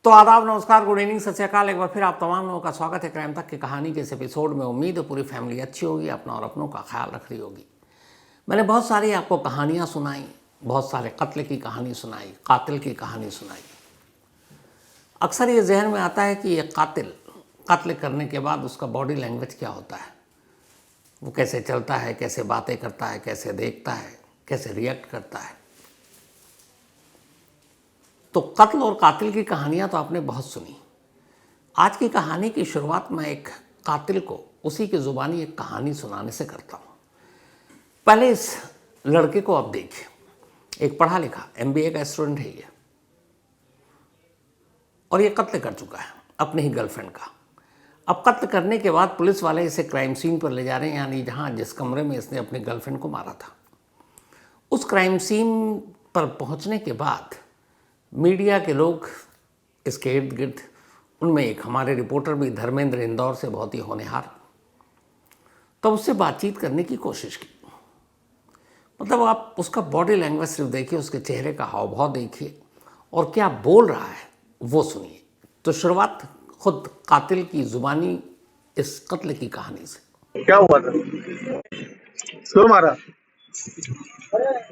तो आदाब, नमस्कार, गुड इवनिंग, सत श्री अकाल। एक बार फिर आप तमाम लोगों का स्वागत है क्राइम तक की कहानी के इस एपिसोड में। उम्मीद है पूरी फैमिली अच्छी होगी, अपना और अपनों का ख्याल रख रही होगी। मैंने बहुत सारी आपको कहानियाँ सुनाई, बहुत सारे कत्ल की कहानी सुनाई, कातिल की कहानी सुनाई। अक्सर ये जहन में आता है कि ये कातिल कत्ल करने के बाद उसका बॉडी लैंग्वेज क्या होता है, वो कैसे चलता है, कैसे बातें करता है, कैसे देखता है, कैसे रिएक्ट करता है। तो कत्ल और कातिल की कहानियाँ तो आपने बहुत सुनी। आज की कहानी की शुरुआत मैं एक कातिल को उसी की ज़ुबानी एक कहानी सुनाने से करता हूँ। पहले इस लड़के को आप देखिए, एक पढ़ा लिखा MBA का स्टूडेंट है ये, और ये कत्ल कर चुका है अपनी ही गर्लफ्रेंड का। अब कत्ल करने के बाद पुलिस वाले इसे क्राइम सीन पर ले जा रहे हैं, यानी जहाँ जिस कमरे में इसने अपनी गर्लफ्रेंड को मारा था। उस क्राइम सीन पर पहुँचने के बाद मीडिया के लोग इसके इर्द गिर्द, उनमें एक हमारे रिपोर्टर भी धर्मेंद्र, इंदौर से, बहुत ही होनहार, तब उससे बातचीत करने की कोशिश की। मतलब आप उसका बॉडी लैंग्वेज सिर्फ देखिए, उसके चेहरे का हाव भाव देखिए और क्या बोल रहा है वो सुनिए। तो शुरुआत खुद कातिल की जुबानी इस कत्ल की कहानी से। क्या हुआ था? क्यों मारा?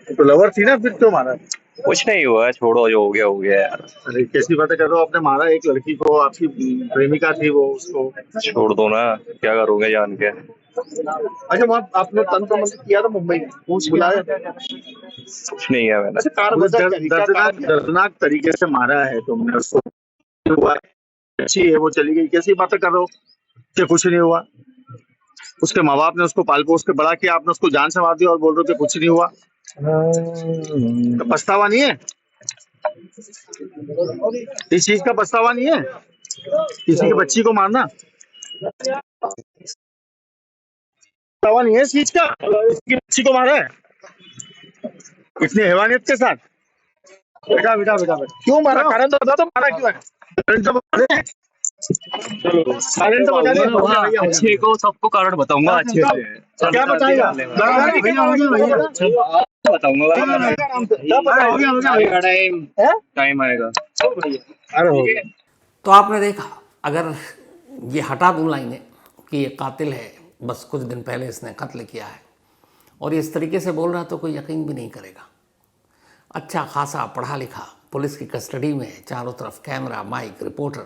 तो लवर थी ना, फिर क्यों मारा? कुछ नहीं हुआ, छोड़ो, जो हो गया हो गया यार। अरे कैसी बातें कर रहे हो? आपने मारा एक लड़की को, आपकी प्रेमिका थी वो, उसको छोड़ दो ना, क्या करोगे जान के। अच्छा, वहाँ आपने तंत्र मंत्र किया था मुंबई में, पूछ बुलाया? कुछ नहीं किया मैंने। अच्छा, दर्दनाक तरीके से मारा है तुमने उसको। हुआ अच्छी है, वो चली गई, कैसी बातें कर रहे हो कि कुछ नहीं हुआ? उसके माँ बाप ने उसको पाल पोस के बड़ा किया, आपने उसको जान से मार दिया और बोल रहे हो कि कुछ नहीं हुआ। तो पछतावा नहीं है? इस चीज का पछतावा नहीं है? किसी की बच्ची को मारना पछतावा नहीं है इस चीज का? इसकी बच्ची को मारा है इतनी हैवानियत के साथ। बेटा बेटा बेटा बेटा, क्यों मारा? कारण तो बता दो, मारा क्यों है? कारण तो बता दे, कारण तो बता दे। अच्छे को सबको कारण बताऊंगा अच्छे से। क्या बताएगा? बताऊंगा, टाइम आएगा। अरे हो गया। तो आपने देखा, अगर ये हटा दूँ लाइनें कि ये कातिल है, बस कुछ दिन पहले इसने कत्ल किया है, और इस तरीके से बोल रहा तो कोई यकीन भी नहीं करेगा। अच्छा खासा पढ़ा लिखा, पुलिस की कस्टडी में है, चारों तरफ कैमरा, माइक, रिपोर्टर,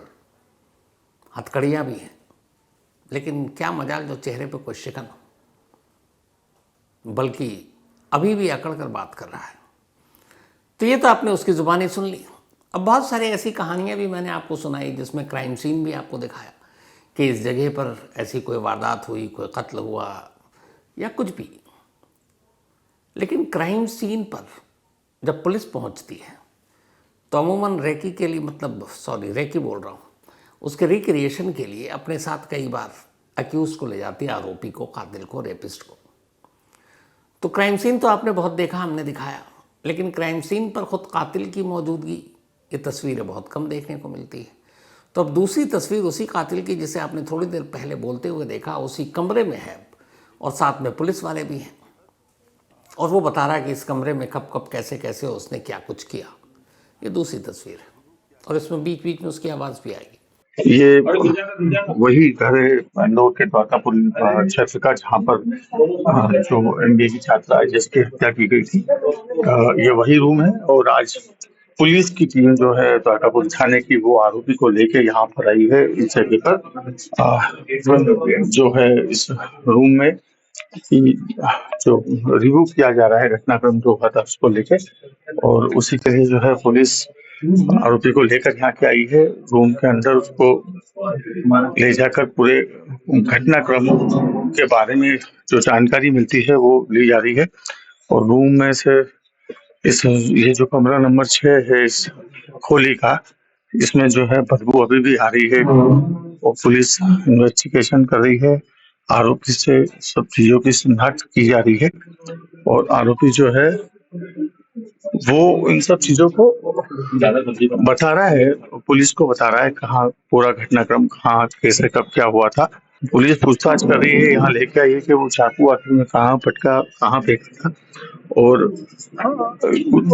हथकड़ियाँ भी हैं, लेकिन क्या मजाल जो चेहरे पे कोई शिकन हो, बल्कि अभी भी अकड़ कर बात कर रहा है। तो ये तो आपने उसकी ज़ुबानी सुन ली। अब बहुत सारी ऐसी कहानियाँ भी मैंने आपको सुनाई जिसमें क्राइम सीन भी आपको दिखाया कि इस जगह पर ऐसी कोई वारदात हुई, कोई कत्ल हुआ या कुछ भी। लेकिन क्राइम सीन पर जब पुलिस पहुंचती है तो अमूमन रेकी के लिए, रेकी बोल रहा हूँ, उसके रिक्रिएशन के लिए अपने साथ कई बार अक्यूज को ले जाती है, आरोपी को, कातिल को, रेपिस्ट को। तो क्राइम सीन तो आपने बहुत देखा, हमने दिखाया, लेकिन क्राइम सीन पर खुद कातिल की मौजूदगी, ये तस्वीरें बहुत कम देखने को मिलती है। तो अब दूसरी तस्वीर उसी कातिल की जिसे आपने थोड़ी देर पहले बोलते हुए देखा, उसी कमरे में है और साथ में पुलिस वाले भी हैं, और वो बता रहा है कि इस कमरे में कब कब कैसे कैसे उसने क्या कुछ किया। ये दूसरी तस्वीर है, और इसमें बीच बीच में उसकी आवाज़ भी आएगी। ये वही घर है इंदौर के द्वारकापुर क्षेत्र का, जहाँ पर जो MBA की छात्रा है जिसकी हत्या की गई थी, ये वही रूम है। और आज पुलिस की टीम जो है द्वारकापुर थाने की, वो आरोपी को लेके यहाँ पर आई है इस जगह पर। जो है इस रूम में जो रिव्यू किया जा रहा है घटनाक्रम जो हुआ था उसको लेके, और उसी तरह जो है पुलिस आरोपी को लेकर यहाँ के आई है। रूम के अंदर उसको ले जाकर पूरे घटनाक्रम के बारे में जो जानकारी मिलती है वो ली जा रही है। और रूम में से ये जो कमरा नंबर 6 है इस खोली का, इसमें जो है बदबू अभी भी आ रही है, और पुलिस इन्वेस्टिगेशन कर रही है। आरोपी से सब चीजों की शिनाख्त की जा रही है, और आरोपी जो है वो इन सब चीजों को बता रहा है, पुलिस को बता रहा है कहाँ पूरा घटनाक्रम, कहाँ कैसे कब क्या हुआ था। पुलिस पूछताछ कर रही है, यहाँ लेके आई है कि वो चाकू आखिर में कहाँ पटका, कहाँ फेंका था। और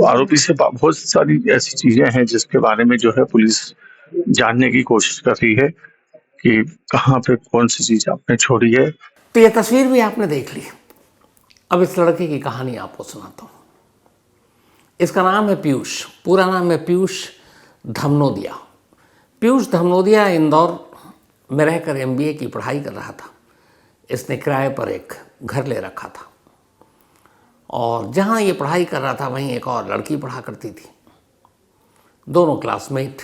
आरोपी से बहुत सारी ऐसी चीजें हैं जिसके बारे में जो है पुलिस जानने की कोशिश कर रही है कि कहाँ पे कौन सी चीज आपने छोड़ी है। तो ये तस्वीर भी आपने देख ली। अब इस लड़के की कहानी आपको सुनाता हूँ। इसका नाम है पीयूष, पूरा नाम है पीयूष धमनोदिया। पीयूष धमनोदिया इंदौर में रहकर एमबीए की पढ़ाई कर रहा था। इसने किराए पर एक घर ले रखा था और जहाँ ये पढ़ाई कर रहा था वहीं एक और लड़की पढ़ा करती थी। दोनों क्लासमेट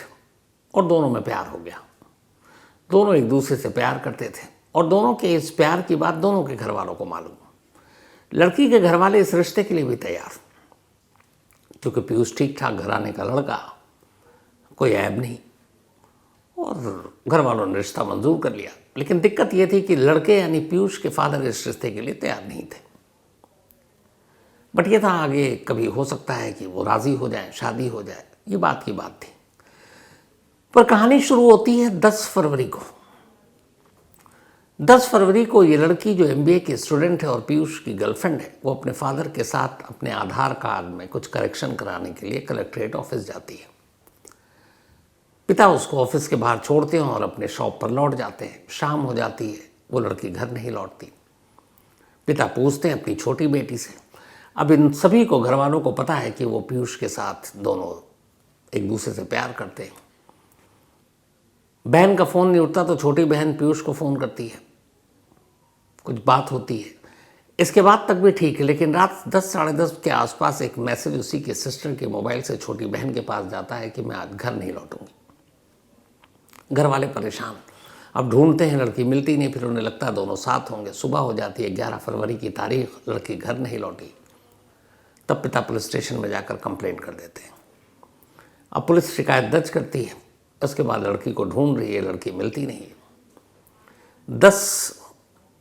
और दोनों में प्यार हो गया। दोनों एक दूसरे से प्यार करते थे और दोनों के इस प्यार की बात दोनों के घर वालों को मालूम। लड़की के घर वाले इस रिश्ते के लिए भी तैयार, क्योंकि पीयूष ठीक ठाक घराने का लड़का, कोई ऐब नहीं, और घर वालों ने रिश्ता मंजूर कर लिया। लेकिन दिक्कत यह थी कि लड़के यानी पीयूष के फादर इस रिश्ते के लिए तैयार नहीं थे। बट ये था आगे कभी हो सकता है कि वो राजी हो जाए, शादी हो जाए, ये बात की बात थी। पर कहानी शुरू होती है 10 फरवरी को। 10 फरवरी को ये लड़की जो एमबीए की स्टूडेंट है और पीयूष की गर्लफ्रेंड है, वो अपने फादर के साथ अपने आधार कार्ड में कुछ करेक्शन कराने के लिए कलेक्ट्रेट ऑफिस जाती है। पिता उसको ऑफिस के बाहर छोड़ते हैं और अपने शॉप पर लौट जाते हैं। शाम हो जाती है, वो लड़की घर नहीं लौटती। पिता पूछते हैं अपनी छोटी बेटी से। अब इन सभी को, घर वालों को पता है कि वो पीयूष के साथ दोनों एक दूसरे से प्यार करते हैं। बहन का फ़ोन नहीं उठता तो छोटी बहन पीयूष को फ़ोन करती है, कुछ बात होती है। इसके बाद तक भी ठीक है, लेकिन रात 10 साढ़े 10 के आसपास एक मैसेज उसी के सिस्टर के मोबाइल से छोटी बहन के पास जाता है कि मैं आज घर नहीं लौटूंगी। घर वाले परेशान, अब ढूंढते हैं, लड़की मिलती नहीं। फिर उन्हें लगता है दोनों साथ होंगे। सुबह हो जाती है 11 फरवरी की तारीख, लड़की घर नहीं लौटी। तब पिता पुलिस स्टेशन में जाकर कंप्लेंट कर देते हैं। अब पुलिस शिकायत दर्ज करती है। उसके बाद लड़की को ढूंढ रही है, लड़की मिलती नहीं है। 10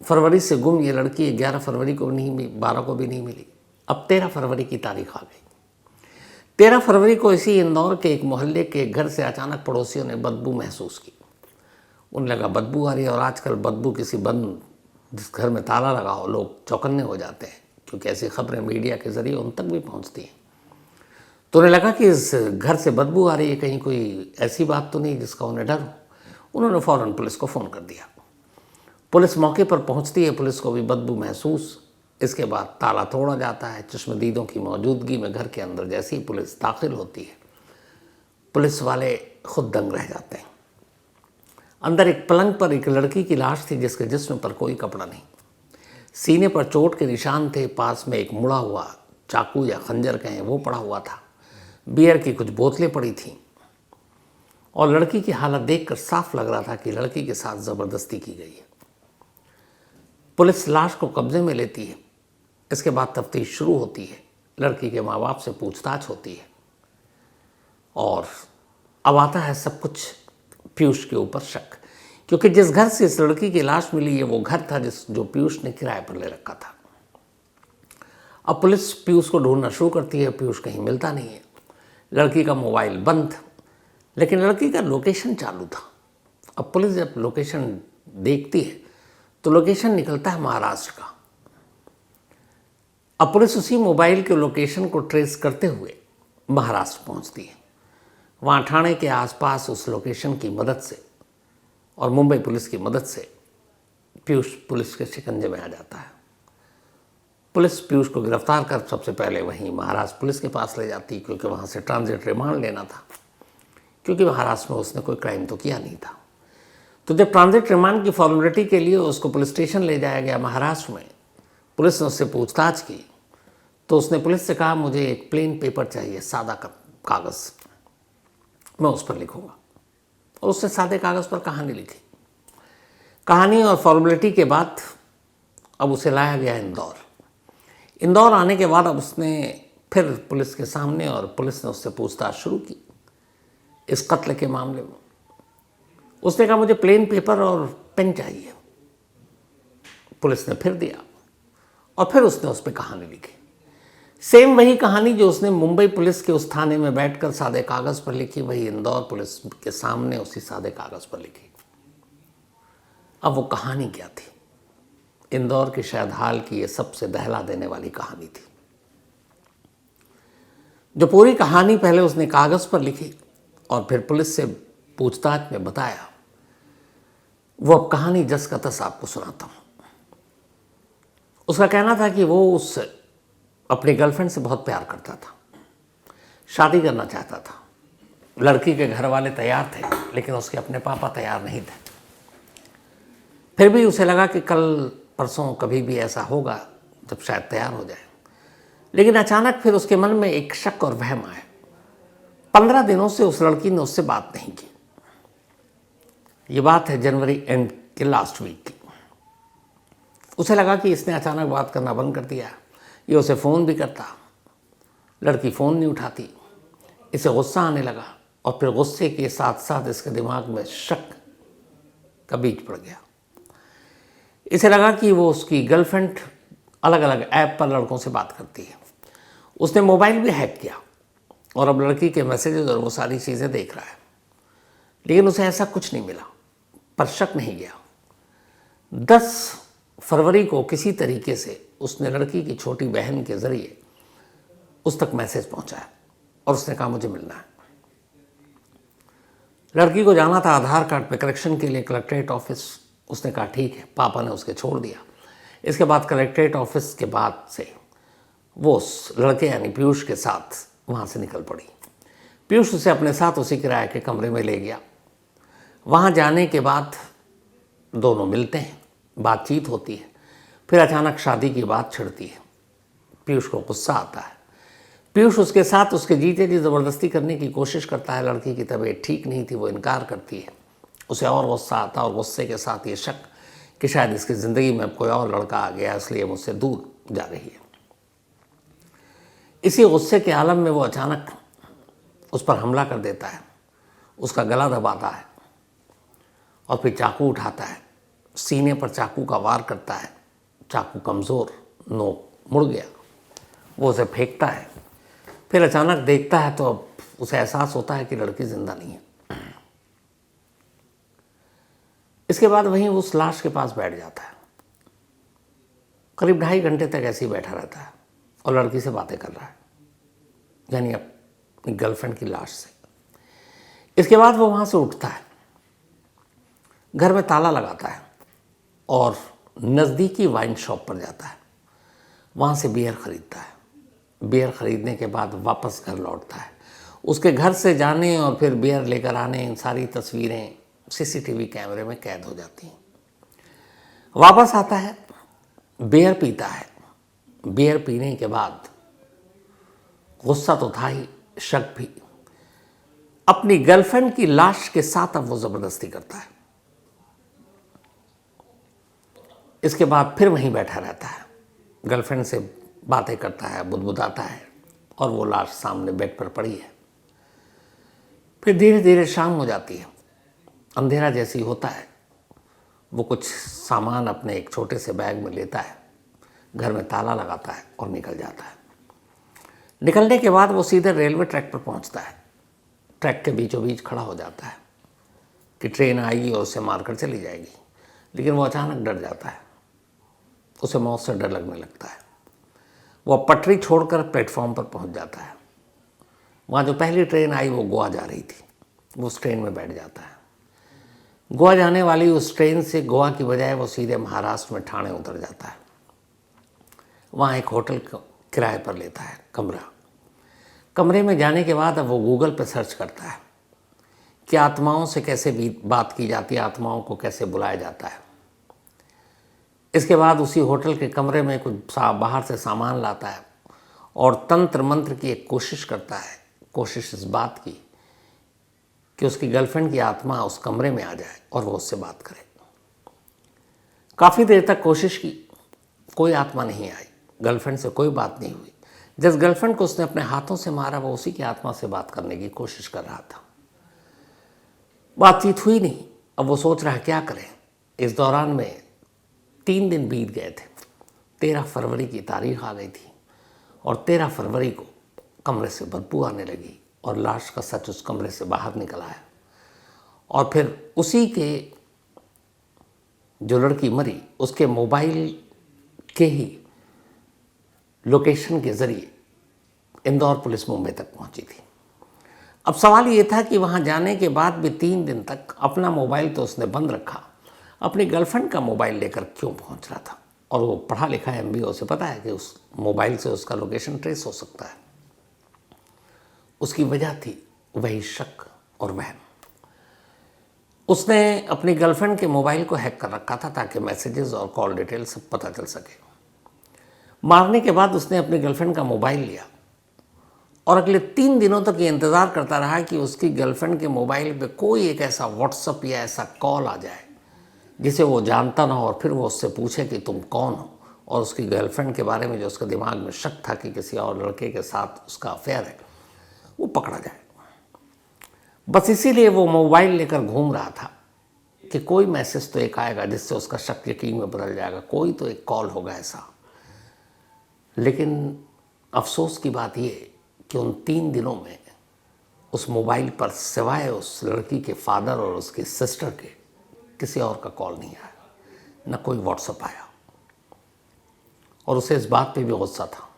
फरवरी से गुम ये लड़की 11 फरवरी को नहीं मिली, 12 को भी नहीं मिली। अब 13 फरवरी की तारीख आ गई। 13 फरवरी को इसी इंदौर के एक मोहल्ले के घर से अचानक पड़ोसियों ने बदबू महसूस की। उन्हें लगा बदबू आ रही है, और आजकल बदबू किसी बंद जिस घर में ताला लगा हो, लोग चौकन्ने हो जाते हैं, क्योंकि ऐसी खबरें मीडिया के जरिए उन तक भी पहुंचती हैं। तो उन्हें लगा कि इस घर से बदबू आ रही है, कहीं कोई ऐसी बात तो नहीं जिसका उन्हें डर हो। उन्होंने फ़ौरन पुलिस को फ़ोन कर दिया। पुलिस मौके पर पहुंचती है, पुलिस को भी बदबू महसूस। इसके बाद ताला तोड़ा जाता है। चश्मदीदों की मौजूदगी में घर के अंदर जैसे ही पुलिस दाखिल होती है, पुलिस वाले खुद दंग रह जाते हैं। अंदर एक पलंग पर एक लड़की की लाश थी जिसके जिस्म पर कोई कपड़ा नहीं। सीने पर चोट के निशान थे। पास में एक मुड़ा हुआ चाकू या खंजर कहें वो पड़ा हुआ था। बियर की कुछ बोतलें पड़ी थीं और लड़की की हालत देखकर साफ लग रहा था कि लड़की के साथ ज़बरदस्ती की गई है। पुलिस लाश को कब्जे में लेती है। इसके बाद तफ्तीश शुरू होती है। लड़की के माँ बाप से पूछताछ होती है और अब आता है सब कुछ पीयूष के ऊपर शक, क्योंकि जिस घर से इस लड़की की लाश मिली है वो घर था जो पीयूष ने किराए पर ले रखा था। अब पुलिस पीयूष को ढूंढना शुरू करती है। पीयूष कहीं मिलता नहीं है। लड़की का मोबाइल बंद, लेकिन लड़की का लोकेशन चालू था। अब पुलिस जब लोकेशन देखती है तो लोकेशन निकलता है महाराष्ट्र का। अब पुलिस उसी मोबाइल के लोकेशन को ट्रेस करते हुए महाराष्ट्र पहुंचती है। वहाँ ठाणे के आसपास उस लोकेशन की मदद से और मुंबई पुलिस की मदद से पीयूष पुलिस के शिकंजे में आ जाता है। पुलिस पीयूष को गिरफ्तार कर सबसे पहले वहीं महाराष्ट्र पुलिस के पास ले जाती, क्योंकि वहाँ से ट्रांजिट रिमांड लेना था, क्योंकि महाराष्ट्र में उसने कोई क्राइम तो किया नहीं था। तो जब ट्रांजिट रिमांड की फॉर्मेलिटी के लिए उसको पुलिस स्टेशन ले जाया गया महाराष्ट्र में, पुलिस ने उससे पूछताछ की तो उसने पुलिस से कहा मुझे एक प्लेन पेपर चाहिए, सादा कागज़, मैं उस पर लिखूँगा। और उसने सादे कागज़ पर कहानी लिखी। कहानी और फॉर्मेलिटी के बाद अब उसे लाया गया इंदौर आने के बाद अब उसने फिर पुलिस के सामने, और पुलिस ने उससे पूछताछ शुरू की इस कत्ल के मामले में। उसने कहा मुझे प्लेन पेपर और पेन चाहिए। पुलिस ने फिर दिया और फिर उसने उस पर कहानी लिखी। सेम वही कहानी जो उसने मुंबई पुलिस के उस थाने में बैठकर सादे कागज़ पर लिखी, वही इंदौर पुलिस के सामने उसी सादे कागज़ पर लिखी। अब वो कहानी क्या थी? इंदौर के शायद हाल की ये सबसे दहला देने वाली कहानी थी। जो पूरी कहानी पहले उसने कागज़ पर लिखी और फिर पुलिस से पूछताछ में बताया, वो अब कहानी जस का तस आपको सुनाता हूँ। उसका कहना था कि वो उस अपनी गर्लफ्रेंड से बहुत प्यार करता था, शादी करना चाहता था। लड़की के घर वाले तैयार थे, लेकिन उसके अपने पापा तैयार नहीं थे। फिर भी उसे लगा कि कल परसों कभी भी ऐसा होगा जब शायद तैयार हो जाए। लेकिन अचानक फिर उसके मन में एक शक और वहम आया। 15 दिनों से उस लड़की ने उससे बात नहीं की। ये बात है जनवरी एंड के लास्ट वीक की। उसे लगा कि इसने अचानक बात करना बंद कर दिया। ये उसे फ़ोन भी करता, लड़की फ़ोन नहीं उठाती। इसे गुस्सा आने लगा और फिर गुस्से के साथ साथ इसके दिमाग में शक का बीज पड़ गया। इसे लगा कि वो उसकी गर्लफ्रेंड अलग अलग ऐप पर लड़कों से बात करती है। उसने मोबाइल भी हैक किया और अब लड़की के मैसेजेस और वो सारी चीज़ें देख रहा है, लेकिन उसे ऐसा कुछ नहीं मिला, पर शक नहीं गया। 10 फरवरी को किसी तरीके से उसने लड़की की छोटी बहन के ज़रिए उस तक मैसेज पहुंचाया और उसने कहा मुझे मिलना है। लड़की को जाना था आधार कार्ड पे करेक्शन के लिए कलेक्ट्रेट ऑफिस। उसने कहा ठीक है, पापा ने उसके छोड़ दिया। इसके बाद कलेक्ट्रेट ऑफिस के बाद से वो उस लड़के यानी पीयूष के साथ वहाँ से निकल पड़ी। पीयूष उसे अपने साथ उसी किराए के कमरे में ले गया। वहाँ जाने के बाद दोनों मिलते हैं, बातचीत होती है। फिर अचानक शादी की बात छिड़ती है। पीयूष को गुस्सा आता है। पीयूष उसके साथ उसके जीते जी ज़बरदस्ती करने की कोशिश करता है। लड़की की तबीयत ठीक नहीं थी, वो इनकार करती है। उसे और गुस्सा आता और गुस्से के साथ ये शक कि शायद इसकी ज़िंदगी में अब कोई और लड़का आ गया, इसलिए मुझसे दूर जा रही है। इसी गुस्से के आलम में वो अचानक उस पर हमला कर देता है, उसका गला दबाता है और फिर चाकू उठाता है, सीने पर चाकू का वार करता है। चाकू कमज़ोर, नोक मुड़ गया। वो उसे फेंकता है। फिर अचानक देखता है तो अब उसे एहसास होता है कि लड़की जिंदा नहीं है। इसके बाद वहीं उस लाश के पास बैठ जाता है। करीब 2.5 घंटे तक ऐसे ही बैठा रहता है और लड़की से बातें कर रहा है, यानी अपनी गर्लफ्रेंड की लाश से। इसके बाद वो वहाँ से उठता है, घर में ताला लगाता है और नज़दीकी वाइन शॉप पर जाता है। वहाँ से बियर ख़रीदता है। बियर ख़रीदने के बाद वापस घर लौटता है। उसके घर से जाने और फिर बियर लेकर आने, इन सारी तस्वीरें सीसीटीवी कैमरे में कैद हो जाती हैं। वापस आता है, बियर पीता है। बियर पीने के बाद गुस्सा तो था ही, शक भी। अपनी गर्लफ्रेंड की लाश के साथ अब वो ज़बरदस्ती करता है। इसके बाद फिर वहीं बैठा रहता है, गर्लफ्रेंड से बातें करता है, बुदबुदाता है और वो लाश सामने बेड पर पड़ी है। फिर धीरे धीरे शाम हो जाती है, अंधेरा जैसी होता है। वो कुछ सामान अपने एक छोटे से बैग में लेता है, घर में ताला लगाता है और निकल जाता है। निकलने के बाद वो सीधे रेलवे ट्रैक पर पहुंचता है। ट्रैक के बीचों बीच खड़ा हो जाता है कि ट्रेन आएगी और उसे मारकर चली जाएगी, लेकिन वो अचानक डर जाता है। उसे मौत से डर लगने लगता है। वो पटरी छोड़कर प्लेटफॉर्म पर पहुंच जाता है। वहाँ जो पहली ट्रेन आई वो गोवा जा रही थी। वो उस ट्रेन में बैठ जाता है। गोवा जाने वाली उस ट्रेन से गोवा की बजाय वो सीधे महाराष्ट्र में ठाणे उतर जाता है। वहाँ एक होटल किराए पर लेता है कमरा। कमरे में जाने के बाद अब वो गूगल पर सर्च करता है कि आत्माओं से कैसे बात की जाती है, आत्माओं को कैसे बुलाया जाता है। इसके बाद उसी होटल के कमरे में कुछ बाहर से सामान लाता है और तंत्र मंत्र की एक कोशिश करता है। कोशिश इस बात की कि उसकी गर्लफ्रेंड की आत्मा उस कमरे में आ जाए और वो उससे बात करे। काफ़ी देर तक कोशिश की, कोई आत्मा नहीं आई, गर्लफ्रेंड से कोई बात नहीं हुई। जिस गर्लफ्रेंड को उसने अपने हाथों से मारा वो उसी की आत्मा से बात करने की कोशिश कर रहा था। बातचीत हुई नहीं। अब वो सोच रहा है क्या करें। इस दौरान में 3 दिन बीत गए थे। 13 फरवरी की तारीख आ गई थी और 13 फरवरी को कमरे से बदबू आने लगी और लाश का सच उस कमरे से बाहर निकल आया। और फिर उसी के जो लड़की मरी उसके मोबाइल के ही लोकेशन के ज़रिए इंदौर पुलिस मुंबई तक पहुंची थी। अब सवाल ये था कि वहाँ जाने के बाद भी 3 दिन तक अपना मोबाइल तो उसने बंद रखा, अपनी गर्लफ्रेंड का मोबाइल लेकर क्यों पहुँच रहा था? और वो पढ़ा लिखा है, MBO से पता है कि उस मोबाइल से उसका लोकेशन ट्रेस हो सकता है। उसकी वजह थी वही शक और वहम। उसने अपनी गर्लफ्रेंड के मोबाइल को हैक कर रखा था ताकि मैसेजेस और कॉल डिटेल सब पता चल सके। मारने के बाद उसने अपनी गर्लफ्रेंड का मोबाइल लिया और अगले 3 दिनों तक ये इंतज़ार करता रहा कि उसकी गर्लफ्रेंड के मोबाइल पे कोई एक ऐसा व्हाट्सअप या ऐसा कॉल आ जाए जिसे वो जानता ना हो, और फिर वो उससे पूछे कि तुम कौन हो, और उसकी गर्लफ्रेंड के बारे में जो उसके दिमाग में शक था कि किसी और लड़के के साथ उसका अफेयर है, वो पकड़ा जाए। बस इसीलिए वो मोबाइल लेकर घूम रहा था कि कोई मैसेज तो एक आएगा जिससे उसका शक यकीन में बदल जाएगा, कोई तो एक कॉल होगा ऐसा। लेकिन अफसोस की बात ये कि उन 3 दिनों में उस मोबाइल पर सिवाय उस लड़की के फादर और उसके सिस्टर के किसी और का कॉल नहीं आया, न कोई व्हाट्सएप आया। और उसे इस बात पे भी गुस्सा था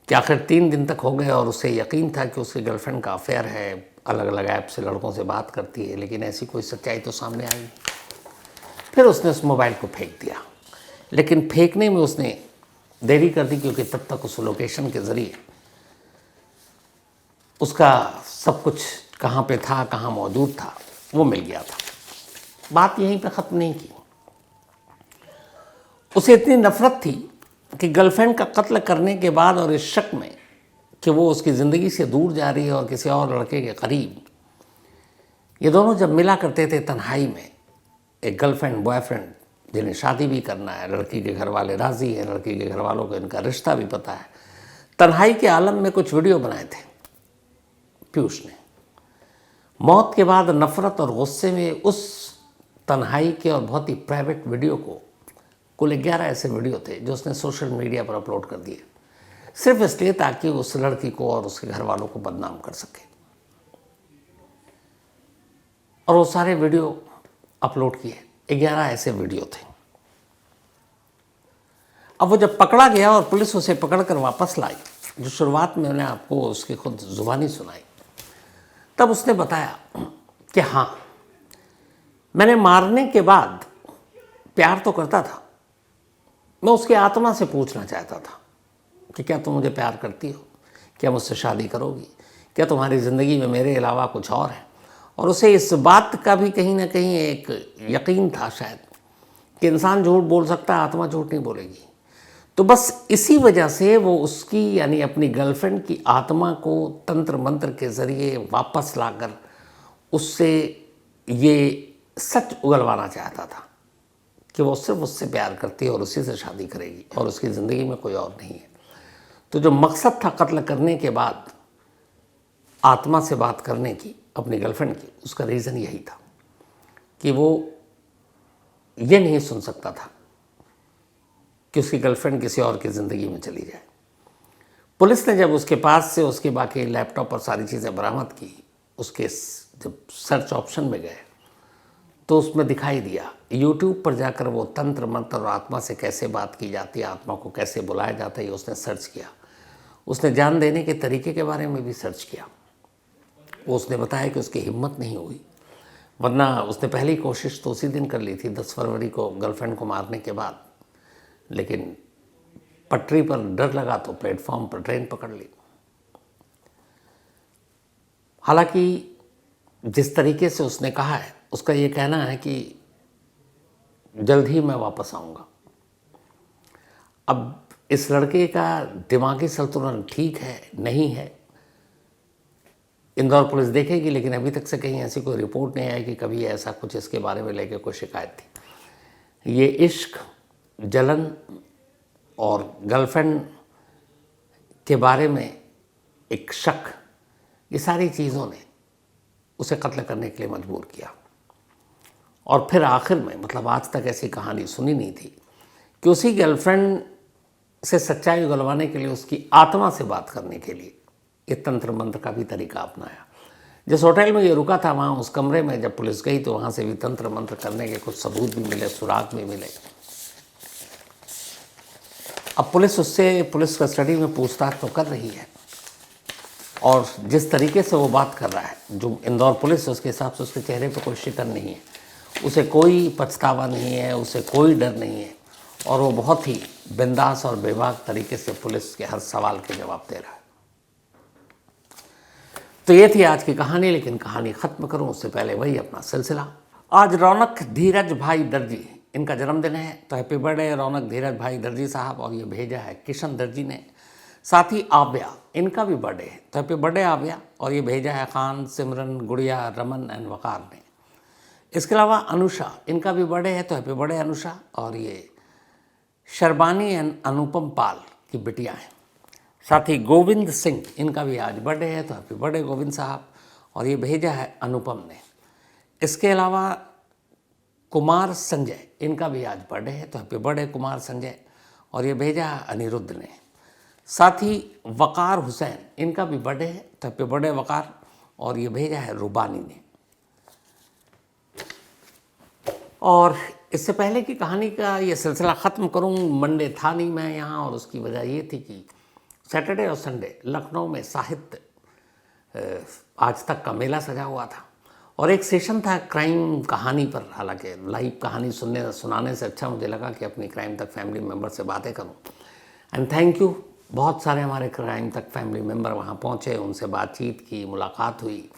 कि आखिर 3 दिन तक हो गए और उसे यकीन था कि उसकी गर्लफ्रेंड का अफेयर है, अलग अलग ऐप से लड़कों से बात करती है, लेकिन ऐसी कोई सच्चाई तो सामने आई नहीं। फिर उसने उस मोबाइल को फेंक दिया, लेकिन फेंकने में उसने देरी कर दी क्योंकि तब तक उस लोकेशन के ज़रिए उसका सब कुछ कहाँ पे था, कहाँ मौजूद था, वो मिल गया था। बात यहीं पे ख़त्म नहीं की। उसे इतनी नफरत थी कि गर्लफ्रेंड का कत्ल करने के बाद और इस शक में कि वो उसकी ज़िंदगी से दूर जा रही है और किसी और लड़के के करीब, ये दोनों जब मिला करते थे तन्हाई में, एक गर्लफ्रेंड बॉयफ्रेंड जिन्हें शादी भी करना है, लड़की के घर वाले राज़ी हैं, लड़की के घर वालों को इनका रिश्ता भी पता है, तन्हाई के आलम में कुछ वीडियो बनाए थे पीयूष ने। मौत के बाद नफ़रत और गुस्से में उस तन्हाई के और बहुत ही प्राइवेट वीडियो को, कुल 11 ऐसे वीडियो थे जो उसने सोशल मीडिया पर अपलोड कर दिए, सिर्फ इसलिए ताकि उस लड़की को और उसके घर वालों को बदनाम कर सके। और वो सारे वीडियो अपलोड किए, 11 ऐसे वीडियो थे। अब वो जब पकड़ा गया और पुलिस उसे पकड़कर वापस लाई, जो शुरुआत में मैंने आपको उसकी खुद जुबानी सुनाई, तब उसने बताया कि हाँ, मैंने मारने के बाद प्यार तो करता था, मैं उसकी आत्मा से पूछना चाहता था कि क्या तुम मुझे प्यार करती हो, क्या मुझसे शादी करोगी, क्या तुम्हारी ज़िंदगी में मेरे अलावा कुछ और है। और उसे इस बात का भी कहीं ना कहीं एक यकीन था शायद कि इंसान झूठ बोल सकता है, आत्मा झूठ नहीं बोलेगी। तो बस इसी वजह से वो उसकी यानी अपनी गर्लफ्रेंड की आत्मा को तंत्र मंत्र के ज़रिए वापस लाकर उससे ये सच उगलवाना चाहता था कि वो सिर्फ उससे प्यार करती है और उसी से शादी करेगी और उसकी ज़िंदगी में कोई और नहीं है। तो जो मकसद था कत्ल करने के बाद आत्मा से बात करने की अपनी गर्लफ्रेंड की, उसका रीज़न यही था कि वो ये नहीं सुन सकता था कि उसकी गर्लफ्रेंड किसी और की ज़िंदगी में चली जाए। पुलिस ने जब उसके पास से उसके बाकी लैपटॉप और सारी चीज़ें बरामद की, उसके जब सर्च ऑप्शन में गए तो उसमें दिखाई दिया, यूट्यूब पर जाकर वो तंत्र मंत्र और आत्मा से कैसे बात की जाती है, आत्मा को कैसे बुलाया जाता है, ये उसने सर्च किया। उसने जान देने के तरीके के बारे में भी सर्च किया। वो उसने बताया कि उसकी हिम्मत नहीं हुई, वरना उसने पहली कोशिश तो उसी दिन कर ली थी 10 फरवरी को गर्लफ्रेंड को मारने के बाद, लेकिन पटरी पर डर लगा तो प्लेटफॉर्म पर ट्रेन पकड़ ली। हालांकि जिस तरीके से उसने कहा है, उसका ये कहना है कि जल्द ही मैं वापस आऊँगा। अब इस लड़के का दिमागी संतुलन ठीक है नहीं है, इंदौर पुलिस देखेगी, लेकिन अभी तक से कहीं ऐसी कोई रिपोर्ट नहीं आई कि कभी ऐसा कुछ इसके बारे में लेके कोई शिकायत थी। ये इश्क, जलन और गर्लफ्रेंड के बारे में एक शक, ये सारी चीज़ों ने उसे कत्ल करने के लिए मजबूर किया। और फिर आखिर में, मतलब आज तक ऐसी कहानी सुनी नहीं थी कि उसी गर्लफ्रेंड से सच्चाई उगलवाने के लिए उसकी आत्मा से बात करने के लिए ये तंत्र मंत्र का भी तरीका अपनाया। जिस होटल में ये रुका था, वहाँ उस कमरे में जब पुलिस गई तो वहाँ से भी तंत्र मंत्र करने के कुछ सबूत भी मिले, सुराग भी मिले। अब पुलिस उससे पुलिस कस्टडी में पूछताछ तो कर रही है, और जिस तरीके से वो बात कर रहा है, जो इंदौर पुलिस है, उसके हिसाब से उसके चेहरे पर कोई शिकन नहीं है, उसे कोई पछतावा नहीं है, उसे कोई डर नहीं है, और वो बहुत ही बिंदास और बेबाक तरीके से पुलिस के हर सवाल के जवाब दे रहा है। तो ये थी आज की कहानी, लेकिन कहानी ख़त्म करूं उससे पहले वही अपना सिलसिला। आज रौनक धीरज भाई दर्जी, इनका जन्मदिन है, तो हैप्पी बर्थडे रौनक धीरज भाई दर्जी साहब। और ये भेजा है किशन दर्जी ने। साथ ही आव्या, इनका भी बर्थडे है, तो हैप्पी बर्थडे आव्या। और ये भेजा है खान, सिमरन, गुड़िया, रमन एंड वकार ने। इसके अलावा अनुषा, इनका भी बर्थडे है, तो हैप्पी बर्थडे अनुषा। और ये शर्बानी एंड अनुपम पाल की बिटिया हैं। साथ ही गोविंद सिंह, इनका भी आज बर्थडे है, तो हैप्पी बर्थडे गोविंद साहब। और ये भेजा है अनुपम ने। इसके अलावा कुमार संजय, इनका भी आज बर्थडे है, तो हैप्पी बर्थडे कुमार संजय। और ये भेजा है अनिरुद्ध ने। साथ ही वकार हुसैन, इनका भी बर्थडे है, तो हैप्पी बर्थडे वकार। और ये भेजा है रुबानी ने। और इससे पहले की कहानी का ये सिलसिला ख़त्म करूं, मंडे था नहीं मैं यहाँ, और उसकी वजह ये थी कि सैटरडे और संडे लखनऊ में साहित्य आज तक का मेला सजा हुआ था, और एक सेशन था क्राइम कहानी पर। हालांकि लाइव कहानी सुनाने से अच्छा मुझे लगा कि अपनी क्राइम तक फैमिली मेम्बर से बातें करूं। एंड थैंक यू, बहुत सारे हमारे क्राइम तक फैमिली मेम्बर वहाँ पहुँचे, उनसे बातचीत की, मुलाकात हुई।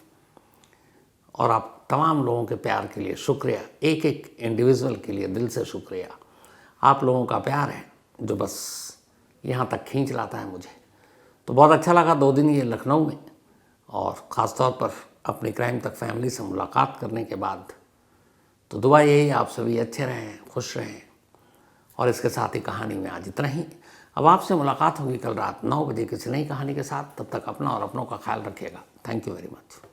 और आप तमाम लोगों के प्यार के लिए शुक्रिया, एक एक इंडिविजुअल के लिए दिल से शुक्रिया। आप लोगों का प्यार है जो बस यहाँ तक खींच लाता है मुझे। तो बहुत अच्छा लगा 2 दिन ये लखनऊ में, और ख़ास तौर पर अपनी क्राइम तक फैमिली से मुलाकात करने के बाद। तो दुआ यही, आप सभी अच्छे रहें, खुश रहें। और इसके साथ ही कहानी में आज इतना ही। अब आपसे मुलाकात होगी कल रात 9 बजे किसी नई कहानी के साथ। तब तक अपना और अपनों का ख्याल रखिएगा। Thank you very much.